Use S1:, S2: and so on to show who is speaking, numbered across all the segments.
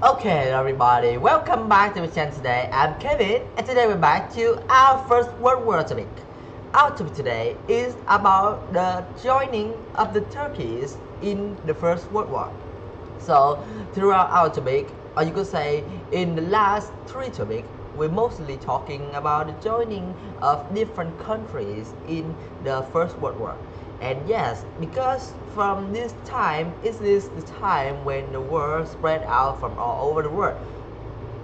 S1: Okay, everybody, welcome back to the channel today. I'm Kevin, and today we're back to our first World War topic. Our topic today is about the joining of the Turkeys in the First World War. So, throughout our topic, or you could say in the last three topics, we're mostly talking about the joining of different countries in the First World War. And yes, because from this time is this the time when the war spread out from all over the world.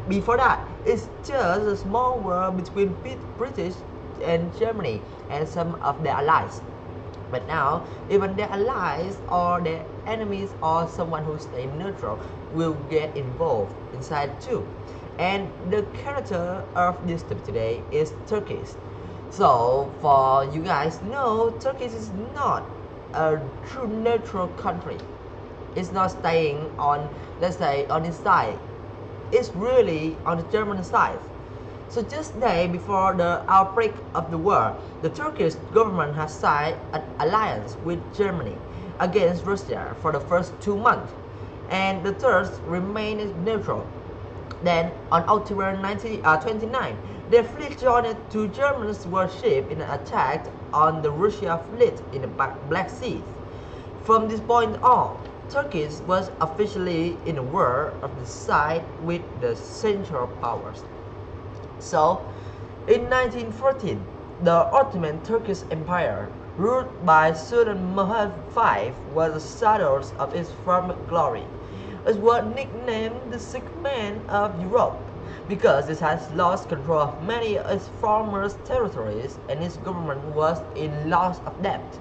S1: Before that, it's just a small war between British and Germany and some of their allies. But now, even their allies or their enemies or someone who stays neutral will get involved inside too. And the character of this topic today is Turkey. So, for you guys know, Turkey is not a true neutral country. It's not staying on, let's say, on its side. It's really on the German side. So just day before the outbreak of the war, the Turkish government has signed an alliance with Germany against Russia for the first 2 months, and the Turks remained neutral. Then, on October 29, their fleet joined two German warships in an attack on the Russian fleet in the Black Sea. From this point on, Turkey was officially in a war of the side with the Central Powers. So, in 1914, the Ottoman Turkish Empire, ruled by Sultan Mehmed V, was the shadows of its former glory. It was nicknamed the Sick Man of Europe because it has lost control of many of its former territories and its government was in loss of debt.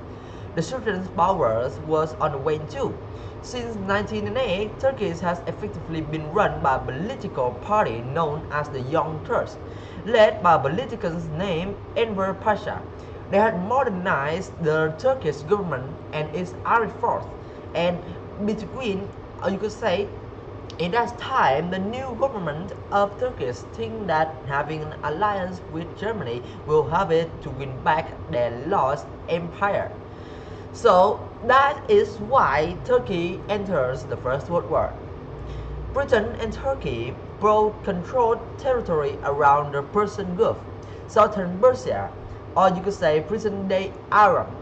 S1: The Sultan's powers was on the wane too. Since 1908, Turkey has effectively been run by a political party known as the Young Turks, led by a politician named Enver Pasha. They had modernized the Turkish government and its armed force, and between, or you could say, in that time, the new government of Turkey think that having an alliance with Germany will help it to win back their lost empire. So that is why Turkey enters the First World War. Britain and Turkey both controlled territory around the Persian Gulf. Southern Persia, or you could say present-day Iran,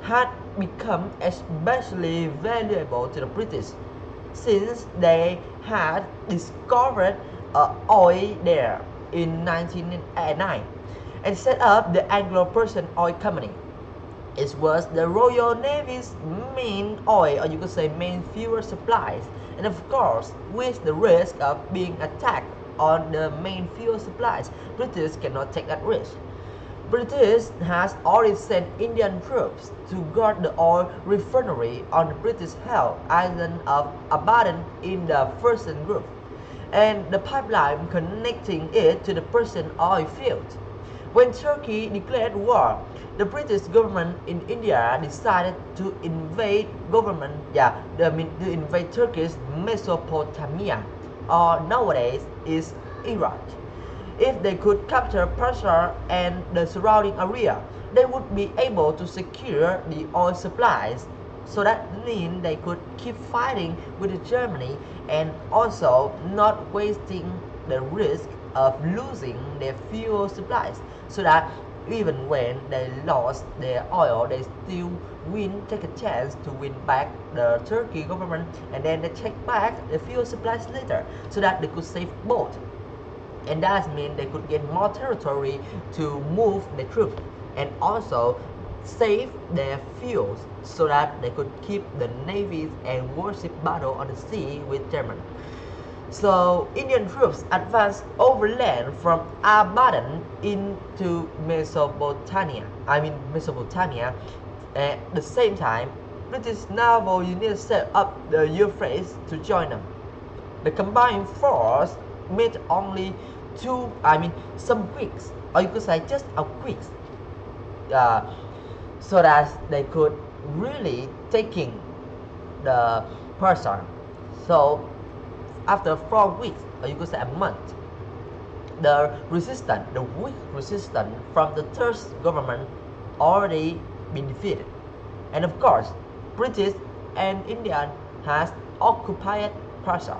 S1: had become especially valuable to the British since they had discovered oil there in 1909 and set up the Anglo-Persian Oil Company. It was the Royal Navy's main oil, or you could say main fuel supplies, and of course, with the risk of being attacked on the main fuel supplies, British cannot take that risk. British has already sent Indian troops to guard the oil refinery on the British-held island of Abadan in the Persian Gulf, and the pipeline connecting it to the Persian oil field. When Turkey declared war, the British government in India decided to invade to invade Turkish Mesopotamia, or nowadays is Iraq. If they could capture Persia and the surrounding area, they would be able to secure the oil supplies. So that means they could keep fighting with Germany and also not wasting the risk of losing their fuel supplies. So that even when they lost their oil, they still take a chance to win back the Turkey government, and then they take back the fuel supplies later, so that they could save both. And that means they could get more territory to move the troops and also save their fuels so that they could keep the navies and warship battle on the sea with Germany. So Indian troops advanced overland from Abadan into Mesopotamia. At the same time, British naval units set up the Euphrates to join them. The combined force made only some weeks, or you could say just a week, uh, so that they could really taking the Persia. So after 4 weeks, or you could say a month, the weak resistance from the third government already been defeated. And of course, British and Indian has occupied Persia.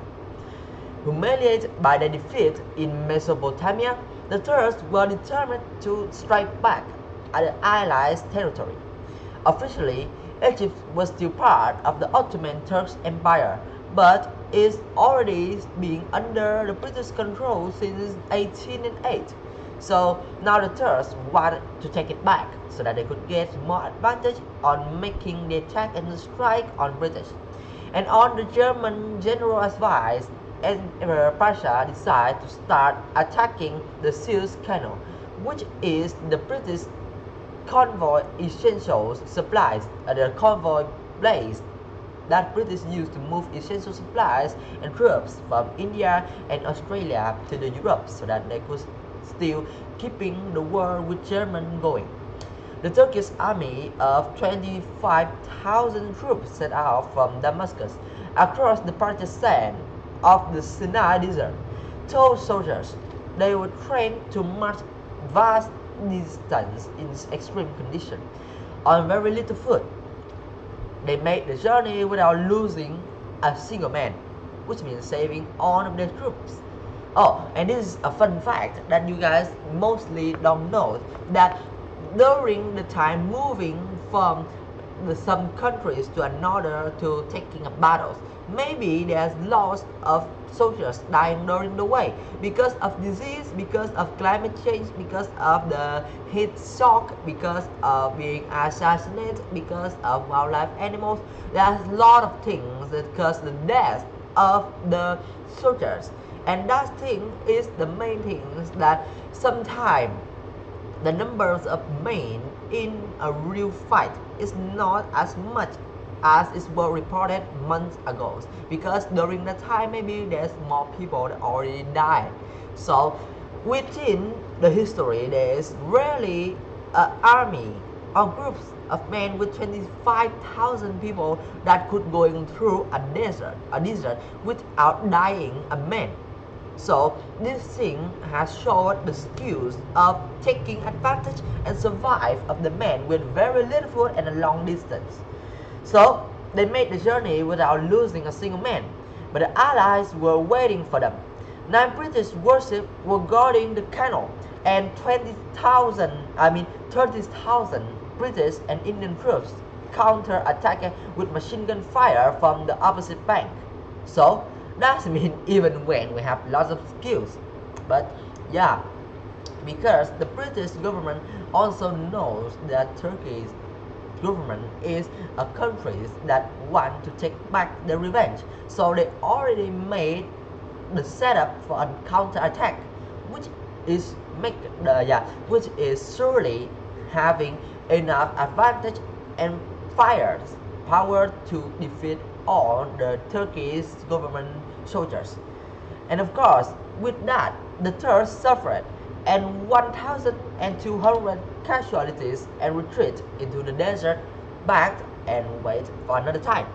S1: Humiliated by their defeat in Mesopotamia, the Turks were determined to strike back at the Allies' territory. Officially, Egypt was still part of the Ottoman Turkish Empire, but is already being under the British control since 1808. So now the Turks wanted to take it back so that they could get more advantage on making the attack and strike on British. And on the German general advice, Emperor Pasha decided to start attacking the Suez Canal, which is the British convoy essentials supplies, the convoy place that British used to move essential supplies and troops from India and Australia to the Europe so that they could still keeping the war with German going. The Turkish army of 25,000 troops set out from Damascus across the parched sand of the Sinai Desert. Those soldiers, they were trained to march vast distance in extreme condition on very little food. They made the journey without losing a single man, which means saving all of their troops. Oh, and this is a fun fact that you guys mostly don't know, that during the time moving from some countries to another to taking up battles, maybe there's lots of soldiers dying during the way because of disease, because of climate change, because of the heat shock, because of being assassinated, because of wildlife animals. There's a lot of things that cause the death of the soldiers, and that thing is the main things that sometimes the numbers of men in a real fight is not as much as it was reported months ago, because during that time maybe there's more people that already died. So within the history there's rarely an army or groups of men with 25,000 people that could going through a desert without dying a man. So this thing has showed the skills of taking advantage and survive of the men with very little food and a long distance. So they made the journey without losing a single man, but the Allies were waiting for them. 9 British warships were guarding the canal, and 30,000 British and Indian troops counter-attacked with machine gun fire from the opposite bank. So that means even when we have lots of skills, but yeah, because the British government also knows that Turkey's government is a country that want to take back the revenge, so they already made the setup for a counter-attack, which is which is surely having enough advantage and fires power to defeat all the Turkish government soldiers. And of course, with that, the Turks suffered and 1,200 casualties and retreat into the desert, back and wait for another time.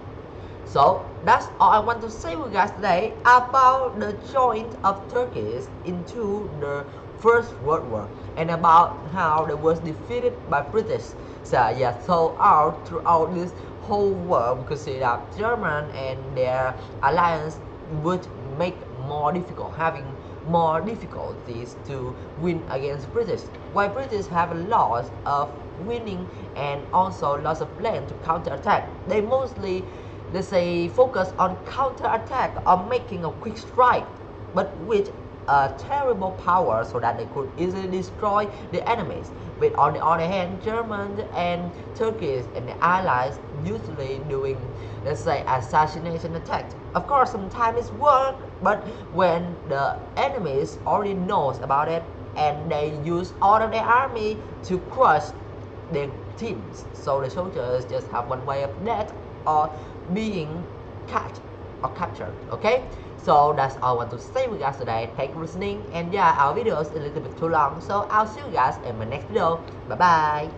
S1: So that's all I want to say with you guys today about the joint of Turkey into the First World War and about how they was defeated by British. So yeah, so out throughout this whole war, we could see that German and their alliance would make more difficult, having more difficulties to win against British, while British have a lot of winning and also lots of plan to counter-attack. They mostly, let's say, focus on counter-attack or making a quick strike, but with a terrible power so that they could easily destroy the enemies. But on the other hand, Germans and Turkish and the Allies usually doing, let's say, assassination attacks. Of course, sometimes it works, but when the enemies already knows about it and they use all of their army to crush their teams, so the soldiers just have one way of death or being catch or captured. Okay, so that's all I want to say with you guys today. Thank you for listening, and yeah, our video is a little bit too long, so I'll see you guys in my next video. Bye bye.